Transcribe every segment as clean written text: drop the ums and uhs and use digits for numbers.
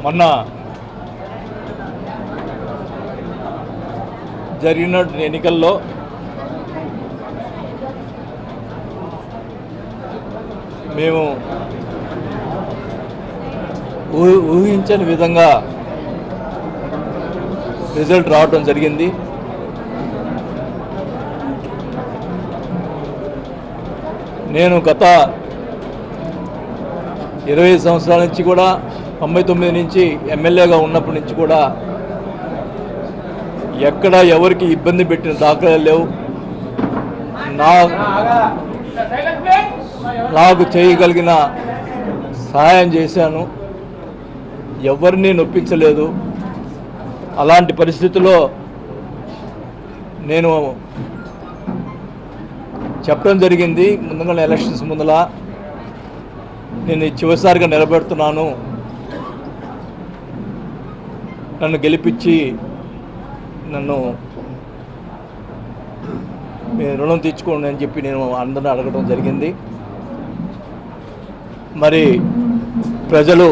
మొన్న జరిగిన ఎన్నికల్లో మేము ఊహించని విధంగా రిజల్ట్ రావడం జరిగింది. నేను గత 20 సంవత్సరాల నుంచి కూడా 99 నుంచి ఎమ్మెల్యేగా ఉన్నప్పటి నుంచి కూడా ఎక్కడ ఎవరికి ఇబ్బంది పెట్టిన దాఖలాలు లేవు. నాకు చేయగలిగిన సహాయం చేశాను, ఎవరిని నొప్పించలేదు. అలాంటి పరిస్థితుల్లో నేను చెప్పడం జరిగింది ముందుగా ఎలక్షన్స్ ముందల, నేను చివరిసారిగా నిలబెడుతున్నాను, నన్ను గెలిపించి నన్ను మీ రుణం తీర్చుకోండి అని చెప్పి నేను అందరిని అడగడం జరిగింది. మరి ప్రజలు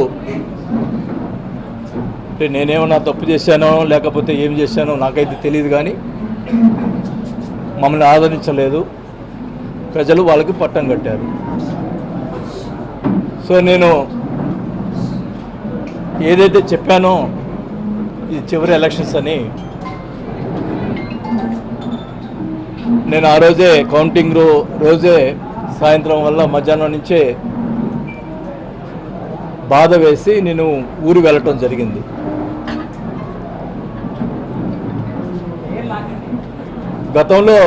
నేనేమన్నా తప్పు చేశానో లేకపోతే ఏం చేశానో నాకైతే తెలియదు, కానీ మమ్మల్ని ఆదరించలేదు. ప్రజలు వాళ్ళకి పట్టం కట్టారు. సో నేను ఏదైతే చెప్పానో ఇది చివరి ఎలక్షన్స్ అని, నేను ఆ రోజే కౌంటింగ్ రోజే సాయంత్రం వల్ల మధ్యాహ్నం నుంచే బాధ వేసి నేను ఊరు వెళ్ళటం జరిగింది. గతంలో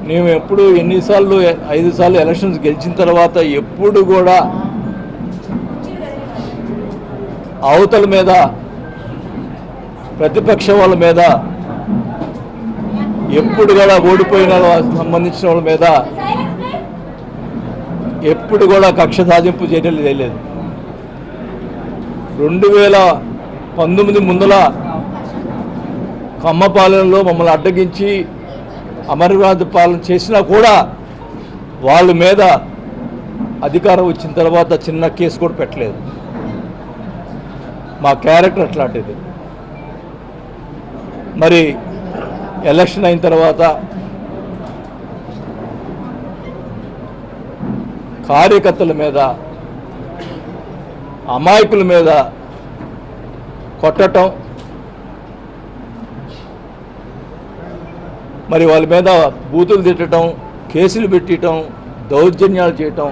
మేము ఎప్పుడు 5 సార్లు ఎలక్షన్స్ గెలిచిన తర్వాత ఎప్పుడు కూడా అవతల మీద ప్రతిపక్ష వాళ్ళ మీద ఎప్పుడు కూడా ఓడిపోయిన సంబంధించిన వాళ్ళ మీద ఎప్పుడు కూడా కక్ష సాధింపు చర్యలు చేయలేదు. 2019 ముందల కమ్మపాలెంలో మమ్మల్ని అడ్డగించి అమరవాద పాలన చేసినా కూడా వాళ్ళ మీద అధికారం వచ్చిన తర్వాత చిన్న కేసు కూడా పెట్టలేదు. మా క్యారెక్టర్ అట్లాంటిది. మరి ఎలక్షన్ అయిన తర్వాత కార్యకర్తల మీద, అమాయకుల మీద కొట్టడం, మరి వాళ్ళ మీద బూతులు తిట్టడం, కేసులు పెట్టడం, దౌర్జన్యాలు చేయటం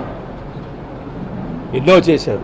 ఎన్నో చేశారు.